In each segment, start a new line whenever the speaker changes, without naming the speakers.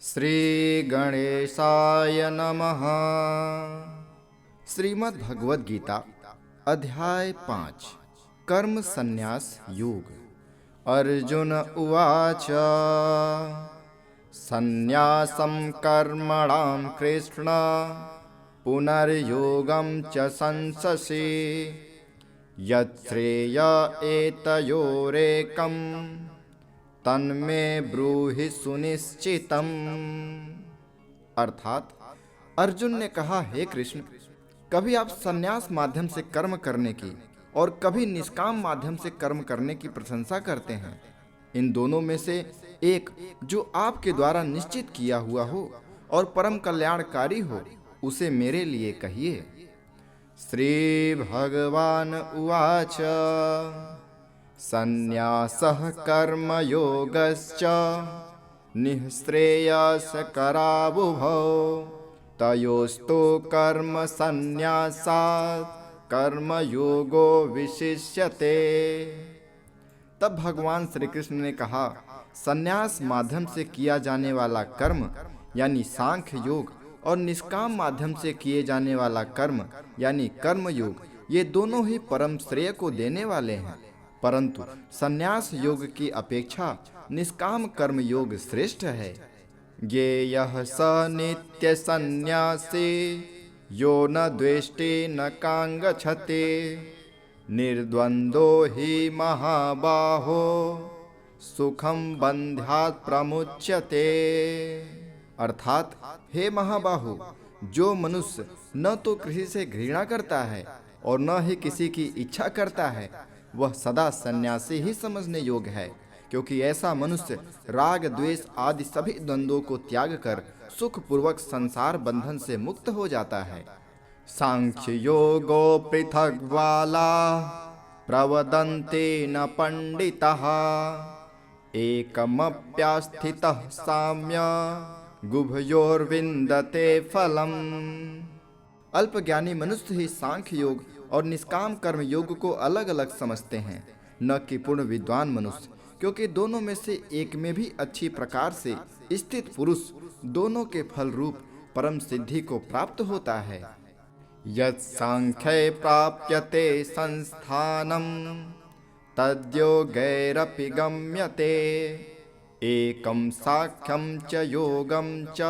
श्री गणेशाय नमः। श्रीमद् भगवद गीता अध्याय 5 कर्म संन्यास योग। अर्जुन उवाच संन्यासं कर्मणां कृष्ण पुनर्योगं च संससि यच्छ्रेय एतयोरेकम् तन्मे ब्रूहि सुनिश्चितम्। अर्थात अर्जुन ने कहा, हे कृष्ण, कभी आप संन्यास माध्यम से कर्म करने की और कभी निष्काम माध्यम से कर्म करने की प्रशंसा करते हैं। इन दोनों में से एक जो आपके द्वारा निश्चित किया हुआ हो और परम कल्याणकारी हो, उसे मेरे लिए कहिए। श्री भगवान उवाच संन्यासः कर्मयोगश्च निःश्रेयसकरावुभौ तयोस्तु कर्म संन्यासात् कर्मयोगो विशिष्यते। तब भगवान श्री कृष्ण ने कहा, संन्यास माध्यम से किया जाने वाला कर्म यानी सांख्य योग और निष्काम माध्यम से किए जाने वाला कर्म यानी कर्म योग, ये दोनों ही परम श्रेय को देने वाले हैं, परंतु संन्यास योग की अपेक्षा निष्काम कर्म योग श्रेष्ठ है। ज्ञेयः स नित्य संन्यासी यो न द्वेष्टि न कांगच्छति निर्द्वंदो हि महाबाहो सुखम बंध्यात् प्रमुच्यते। अर्थात, हे महाबाहो, जो मनुष्य न तो किसी से घृणा करता है और न ही किसी की इच्छा करता है, वह सदा सन्यासी ही समझने योग्य है, क्योंकि ऐसा मनुष्य राग द्वेष आदि सभी द्वंद्वों को त्याग कर सुख पूर्वक संसार बंधन से मुक्त हो जाता है। सांख्य योगो पृथक वाला प्रवदन्ते न पंडितः एकमप्यास्थितः साम्य गुभयोर्विन्दते फलम्। अल्पज्ञानी मनुष्य ही सांख्य योग और निष्काम कर्म योग को अलग अलग समझते हैं, न कि पूर्ण विद्वान मनुष्य, क्योंकि दोनों में से एक में भी अच्छी प्रकार से स्थित पुरुष दोनों के फल रूप परम सिद्धि को प्राप्त होता है। यत् सांख्ये प्राप्यते संस्थानम तद्योगैरपि गम्यते एकम साख्यम च योगम च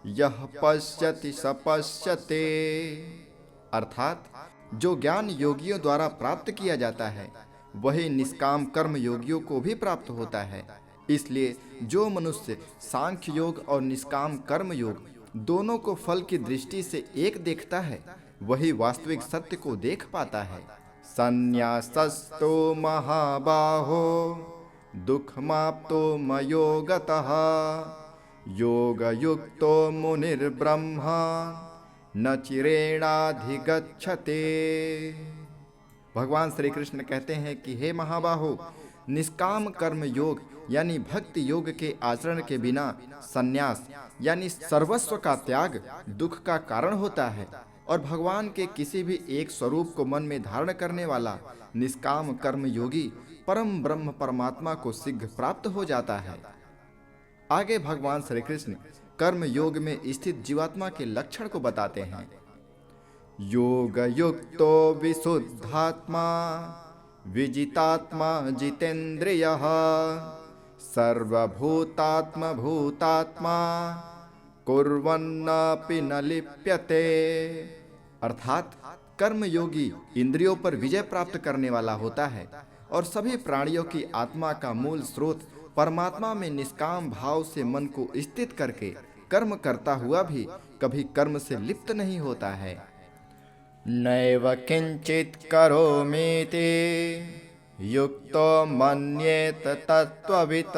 यः पश्यति स पश्यते। अर्थात, जो ज्ञान योगियों द्वारा प्राप्त किया जाता है वही निष्काम कर्म योगियों को भी प्राप्त होता है। इसलिए जो मनुष्य सांख्य योग और निष्काम कर्म योग दोनों को फल की दृष्टि से एक देखता है, वही वास्तविक सत्य को देख पाता है। संन्यासस्तु महाबाहो दुःखमाप्तो मयोगतः योगयुक्तो मुनिर्ब्रह्मा न चिरेणाधिगच्छते। भगवान श्री कृष्ण कहते हैं कि हे महाबाहो, निष्काम कर्म योग यानी भक्ति योग के आचरण के बिना संन्यास यानी सर्वस्व का त्याग दुख का कारण होता है, और भगवान के किसी भी एक स्वरूप को मन में धारण करने वाला निष्काम कर्म योगी परम ब्रह्म परमात्मा को शीघ्र प्राप्त हो जाता है। आगे भगवान श्री कृष्ण कर्म योग में स्थित जीवात्मा के लक्षण को बताते हैं। योग युक्तो विशुद्धात्मा विजितात्मा जितेन्द्रियः सर्वभूतात्मा भूतात्मा कुर्वन्नपि न लिप्यते। अर्थात, कर्म योगी इंद्रियों पर विजय प्राप्त करने वाला होता है और सभी प्राणियों की आत्मा का मूल स्रोत परमात्मा में निष्काम भाव से मन को स्थित करके कर्म करता हुआ भी कभी कर्म से लिप्त नहीं होता है। नैव किंचित करोमीति युक्तो मन्येत तत्त्ववित्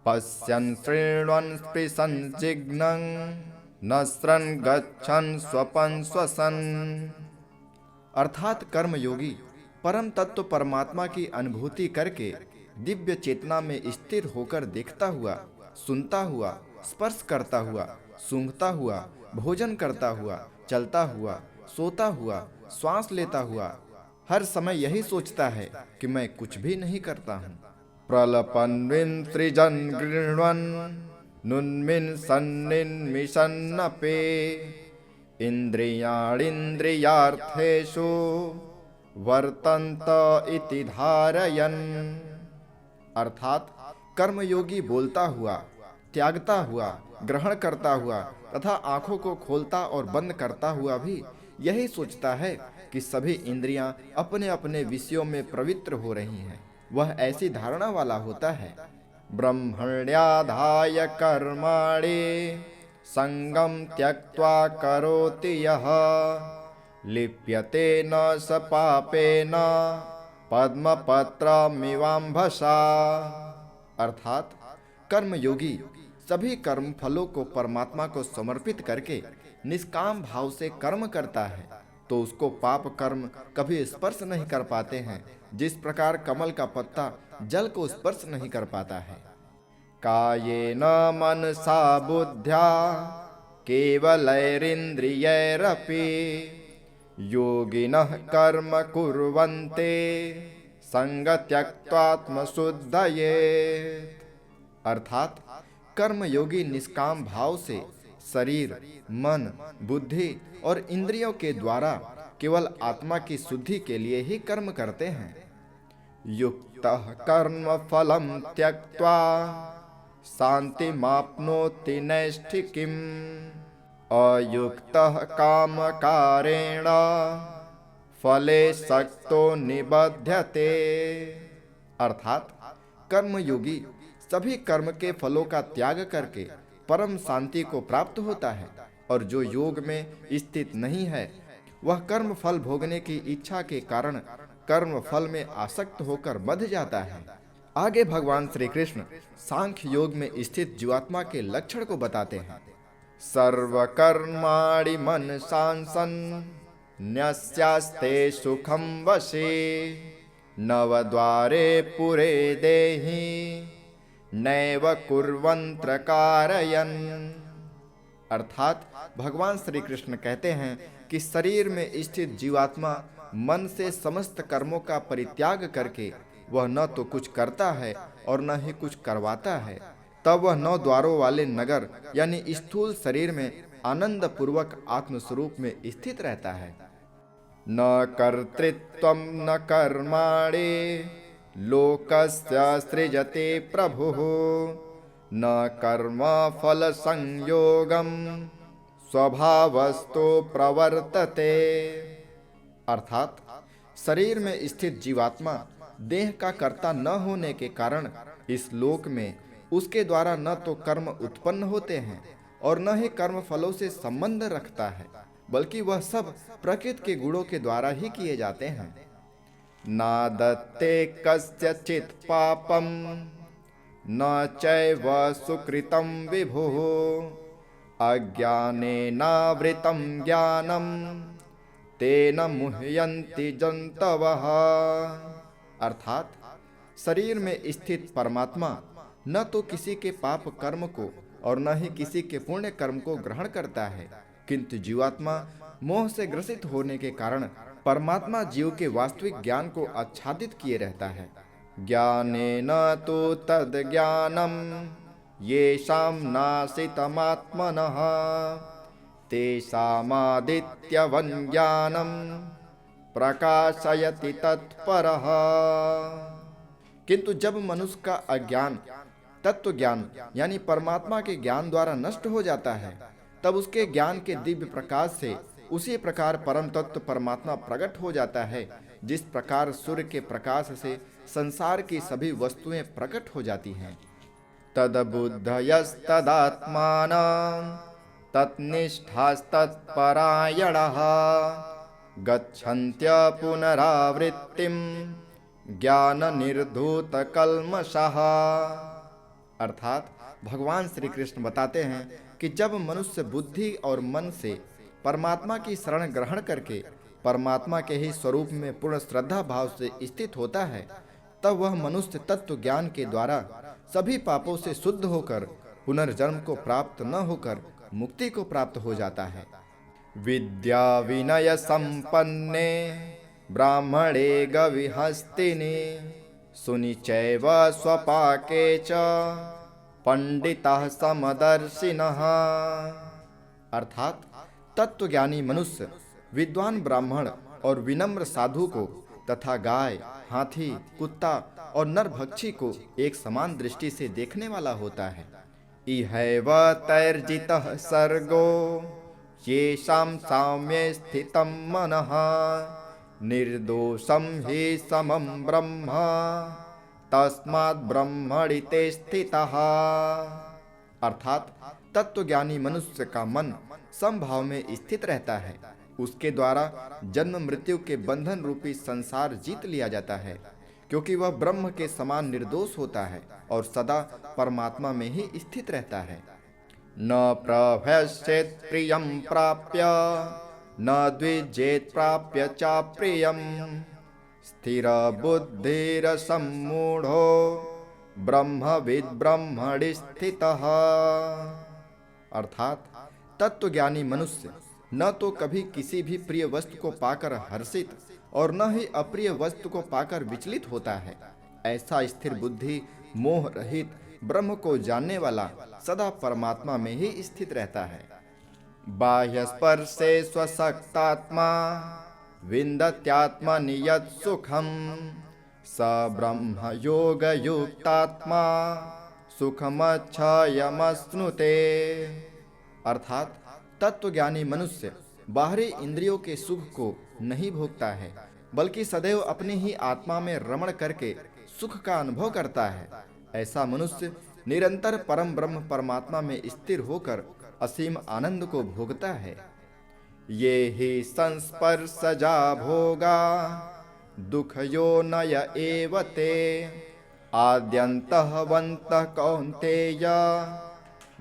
पश्यन् शृण्वन् स्पृशन् जिघ्नन् नस्रन् गच्छन् स्वपन् श्वसन्। अर्थात, कर्म योगी परम तत्व परमात्मा की अनुभूति करके दिव्य चेतना में स्थिर होकर देखता हुआ, सुनता हुआ, स्पर्श करता हुआ, सूंघता हुआ, भोजन करता हुआ, चलता हुआ, सोता हुआ, श्वास लेता हुआ हर समय यही सोचता है कि मैं कुछ भी नहीं करता हूँ। प्रलपन् विसृजन् गृह्णन् नुन्मिन् सन्निन्मिषन्नपि इन्द्रियाणीन्द्रियार्थेषु वर्तन्त इति धारयन्। अर्थात कर्मयोगी बोलता हुआ, त्यागता हुआ, ग्रहण करता हुआ तथा आंखों को खोलता और बंद करता हुआ भी यही सोचता है कि सभी इंद्रियां अपने अपने विषयों में पवित्र हो रही हैं। वह ऐसी धारणा वाला होता है। ब्रह्मण्याधाय कर्माणि संगम त्यक्त्वा करोति यः लिप्यते न स पापेन पद्मपत्रमिवाम्भसा। अर्थात कर्मयोगी सभी कर्म फलों को परमात्मा को समर्पित करके निष्काम भाव से कर्म करता है तो उसको पाप कर्म कभी स्पर्श नहीं कर पाते हैं, जिस प्रकार कमल का पत्ता जल को स्पर्श नहीं कर पाता है। कायेन मनसा बुद्ध्या केवलैरिन्द्रियैरपि योगिनः कर्म कुर्वन्ते संगत्यक्त्वात्मशुद्धये। अर्थात कर्मयोगी निष्काम भाव से शरीर, मन, बुद्धि और इंद्रियों के द्वारा केवल आत्मा की शुद्धि के लिए ही कर्म करते हैं। युक्तः कर्म फलं त्यक्त्वा शान्तिमाप्नोति नैष्ठिकीम् अयुक्तः कामकारेण फले सक्तो निबध्यते। अर्थात कर्मयोगी सभी कर्म के फलों का त्याग करके परम शांति को प्राप्त होता है, और जो योग में स्थित नहीं है वह कर्म फल भोगने की इच्छा के कारण कर्म फल में आसक्त होकर बंध जाता है। आगे भगवान श्री कृष्ण सांख्य योग में स्थित जीवात्मा के लक्षण को बताते हैं। सर्वकर्माणि मनसांसन न्यस्यास्ते सुखम वशे नवद्वारे पुरे देहि नैव कुर्वन्त्र कारयन्। अर्थात भगवान श्री कृष्ण कहते हैं कि शरीर में स्थित जीवात्मा मन से समस्त कर्मों का परित्याग करके वह न तो कुछ करता है और न ही कुछ करवाता है, तब वह 9 द्वारों वाले नगर यानी स्थूल शरीर में आनंद पूर्वक आत्मस्वरूप में स्थित रहता है। न कर्तृत्वं न कर्माणि लोकस्य सृजते प्रभुः न कर्म फल संयोगम स्वभावस्तो प्रवर्तते। अर्थात शरीर में स्थित जीवात्मा देह का कर्ता न होने के कारण इस लोक में उसके द्वारा न तो कर्म उत्पन्न होते हैं और न ही कर्म फलों से संबंध रखता है, बल्कि वह सब प्रकृति के गुणों के द्वारा ही किए जाते हैं। नादत्ते कस्यचित् पापम न चैव सुकृतं विभुः अज्ञानेनावृतं ज्ञानं तेन मुह्यन्ति जन्तवः। अर्थात शरीर में स्थित परमात्मा न तो किसी के पाप कर्म को और न ही किसी के पुण्य कर्म को ग्रहण करता है, किंतु जीवात्मा मोह से ग्रसित होने के कारण परमात्मा जीव के वास्तविक ज्ञान को आच्छादित किए रहता है। ज्ञानेन तु तद् ज्ञानम् येषां नाशितमात्मनः तेषामादित्यवन् ज्ञानं प्रकाशयति तत्परः। किंतु जब मनुष्य का अज्ञान तत्व ज्ञान यानी परमात्मा के ज्ञान द्वारा नष्ट हो जाता है, तब उसके ज्ञान के दिव्य प्रकाश से उसी प्रकार परम तत्व परमात्मा प्रकट हो जाता है, जिस प्रकार सूर्य के प्रकाश से संसार की सभी वस्तुएं प्रकट हो जाती हैं। तद्बुद्धयस्तदात्मानं तत्निष्ठास्तत्परायणः गच्छन्त्य पुनरावृत्तिं ज्ञान निर्धूत कल्मषः। अर्थात भगवान श्री कृष्ण बताते हैं कि जब मनुष्य बुद्धि और मन से परमात्मा की शरण ग्रहण करके परमात्मा के ही स्वरूप में पूर्ण श्रद्धा भाव से स्थित होता है, तब वह मनुष्य तत्व ज्ञान के द्वारा सभी पापों से शुद्ध होकर पुनर्जन्म को प्राप्त न होकर मुक्ति को प्राप्त हो जाता है। विद्या विनय संपन्ने ब्राह्मणे गविहस्तिनि सुनिचैव स्वपाके च पंडितः समदर्शिनः। अर्थात तत्वज्ञानी मनुष्य विद्वान ब्राह्मण और विनम्र साधु को तथा गाय, हाथी, कुत्ता और नरभक्षी को एक समान दृष्टि से देखने वाला होता है। इहैव तैर्जितः सर्गो येषां साम्ये स्थितं मनः निर्दोषं हि समं ब्रह्म तस्मात् ब्रह्मणि ते स्थितः। अर्थात तत्वज्ञानी मनुष्य का मन समभाव में स्थित रहता है। उसके द्वारा जन्म मृत्यु के बंधन रूपी संसार जीत लिया जाता है, क्योंकि वह ब्रह्म के समान निर्दोष होता है और सदा परमात्मा में ही स्थित रहता है। न प्रभस्येत् प्रियं प्राप्य न द्विजेत् प्राप्य च प्रियं स्थिर बुद्धिरसम्मूढ़ो ब्रह्मविद् ब्रह्मणि स्थितः। अर्थात तत्वज्ञानी मनुष्य न तो कभी किसी भी प्रिय वस्तु को पाकर हर्षित और न ही अप्रिय वस्तु को पाकर विचलित होता है। ऐसा स्थिर बुद्धि मोह रहित ब्रह्म को जानने वाला सदा परमात्मा में ही स्थित रहता है। बाह्य स्पर्शे स्वशक्तात्मा विन्दत्यात्मनि यत् सुखम स ब्रह्म योग युक्तात्मा सुखमक्षयमश्नुते। अर्थात तत्वज्ञानी मनुष्य बाहरी इंद्रियों के सुख को नहीं भोगता है, बल्कि सदैव अपनी ही आत्मा में रमण करके सुख का अनुभव करता है। ऐसा मनुष्य निरंतर परम ब्रह्म परमात्मा में स्थिर होकर असीम आनंद को भोगता है। ये ही संस्पर्शजा भोगा दुखयो नय एव ते आद्यन्तः वन्तः कौन्तेय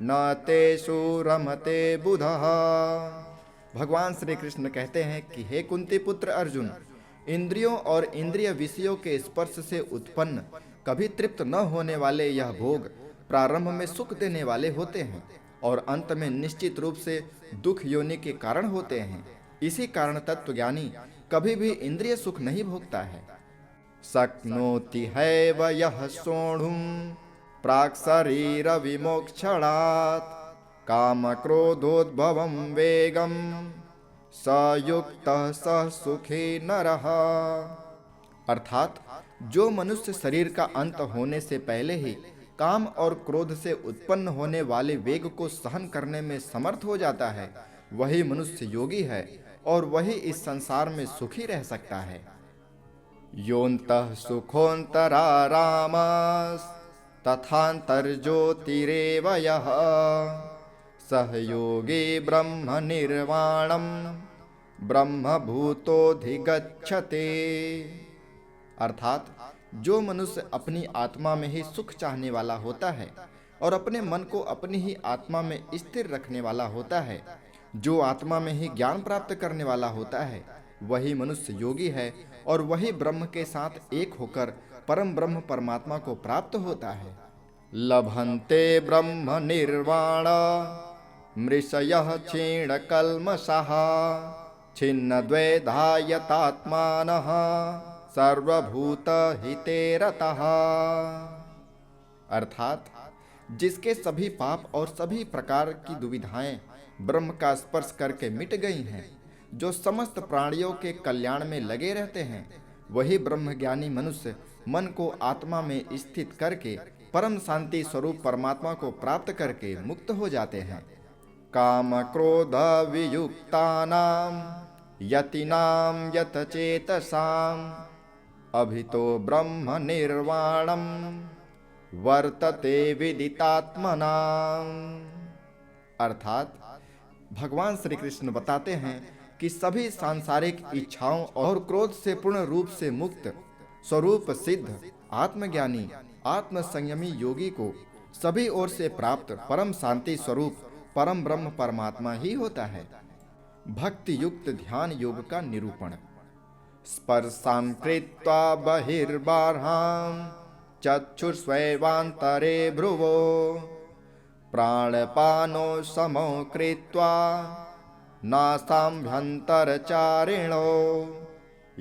न तेषु रमते बुधः। भगवान श्री कृष्ण कहते हैं कि हे कुंती पुत्र अर्जुन, इंद्रियों और इंद्रिय विषयों के स्पर्श से उत्पन्न कभी तृप्त न होने वाले यह भोग प्रारंभ में सुख देने वाले होते हैं और अंत में निश्चित रूप से दुख योनि के कारण होते हैं। इसी कारण तत्वज्ञानी कभी भी इंद्रिय सुख नहीं भोगता है। शक्नोति हैव यः सोढुं प्राक् शरीर विमोक्षणात् काम क्रोधोद्भवं वेगं स युक्तः स सुखी नरः। अर्थात जो मनुष्य शरीर का अंत होने से पहले ही काम और क्रोध से उत्पन्न होने वाले वेग को सहन करने में समर्थ हो जाता है, वही मनुष्य योगी है और वही इस संसार में सुखी रह सकता है। योऽन्तः सुखोऽन्तरारामस् तथान्तर्ज्योतिरेव यः सह योगी ब्रह्म निर्वाणं ब्रह्मभूतोऽधिगच्छते। अर्थात जो मनुष्य अपनी आत्मा में ही सुख चाहने वाला होता है और अपने मन को अपनी ही आत्मा में स्थिर रखने वाला होता है, जो आत्मा में ही ज्ञान प्राप्त करने वाला होता है, वही मनुष्य योगी है और वही ब्रह्म के साथ एक होकर परम ब्रह्म परमात्मा को प्राप्त होता है। लभन्ते ब्रह्म निर्वाण मृषयः क्षीण कल्मषः छिन्न द्वैधायतात्मानः सर्वभूत हिते रतः। अर्थात जिसके सभी पाप और सभी प्रकार की दुविधाएं ब्रह्म का स्पर्श करके मिट गई हैं, जो समस्त प्राणियों के कल्याण में लगे रहते हैं, वही ब्रह्मज्ञानी मनुष्य मन को आत्मा में स्थित करके परम शांति स्वरूप परमात्मा को प्राप्त करके मुक्त हो जाते हैं। काम क्रोध वियुक्तानां यतिनां यतचेतसाम् अभितो ब्रह्म निर्वाणं वर्तते विदितात्मनां। अर्थात भगवान श्री कृष्ण बताते हैं कि सभी सांसारिक इच्छाओं और क्रोध से पूर्ण रूप से मुक्त स्वरूप सिद्ध आत्मज्ञानी आत्म संयमी योगी को सभी ओर से प्राप्त परम शांति स्वरूप परम ब्रह्म परमात्मा ही होता है। भक्ति युक्त ध्यान योग का निरूपण। स्पर्शां कृत्वा बहिर्बाह्यां चक्षुर्स्वैवान्तरे भ्रुवो प्राणपानो समो कृत्वा नासाभ्यन्तरचारिणो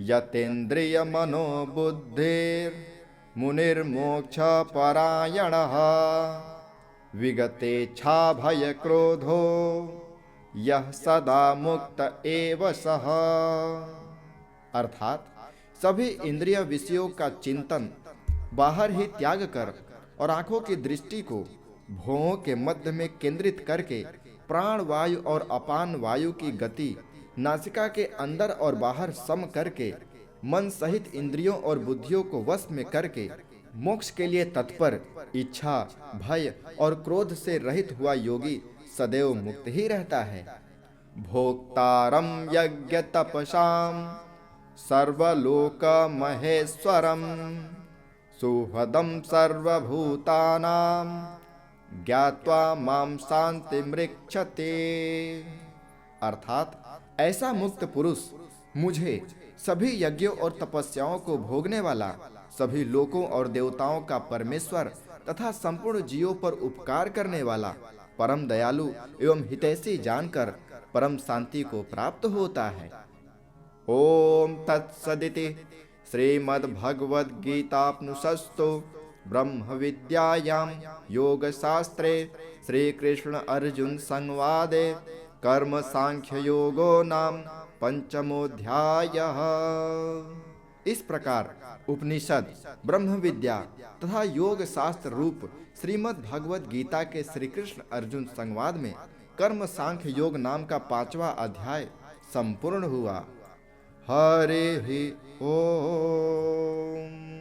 यतेन्द्रियमनो बुद्धिर्मुनिर्मोक्षपरायणः। विगतेच्छा भय क्रोधो यह सदा मुक्त एव सः। अर्थात सभी इंद्रिय विषयों का चिंतन बाहर ही त्याग कर और आंखों की दृष्टि को भौहों के मध्य में केंद्रित करके प्राण वायु और अपान वायु की गति नासिका के अंदर और बाहर सम करके मन सहित इंद्रियों और बुद्धियों को वश में करके मोक्ष के लिए तत्पर, इच्छा भय और क्रोध से रहित हुआ योगी सदैव मुक्त ही रहता है। भोक्तारम यज्ञ तपसाम सर्वलोक महेश्वरम सुहृदं सर्वभूतानां ज्ञात्वा मां शान्तिमृक्षते। अर्थात ऐसा मुक्त पुरुष मुझे सभी यज्ञों और तपस्याओं को भोगने वाला, सभी लोकों और देवताओं का परमेश्वर तथा संपूर्ण जीवों पर उपकार करने वाला, परम दयालु एवं हितैषी जानकर परम शांति को प्राप्त होता है। ओम तत्सदिति श्रीमद्भगवद्गीताप्नुषस्तु ब्रह्म विद्यायां योगशास्त्रे श्रीकृष्ण अर्जुन संवादे कर्म सांख्य योगो नाम पंचमोऽध्यायः। इस प्रकार उपनिषद, ब्रह्म विद्या तथा योग शास्त्र रूप श्रीमद् भगवद गीता के श्री कृष्ण अर्जुन संवाद में कर्म सांख्य योग नाम का 5वां अध्याय संपूर्ण हुआ। हरि ओम।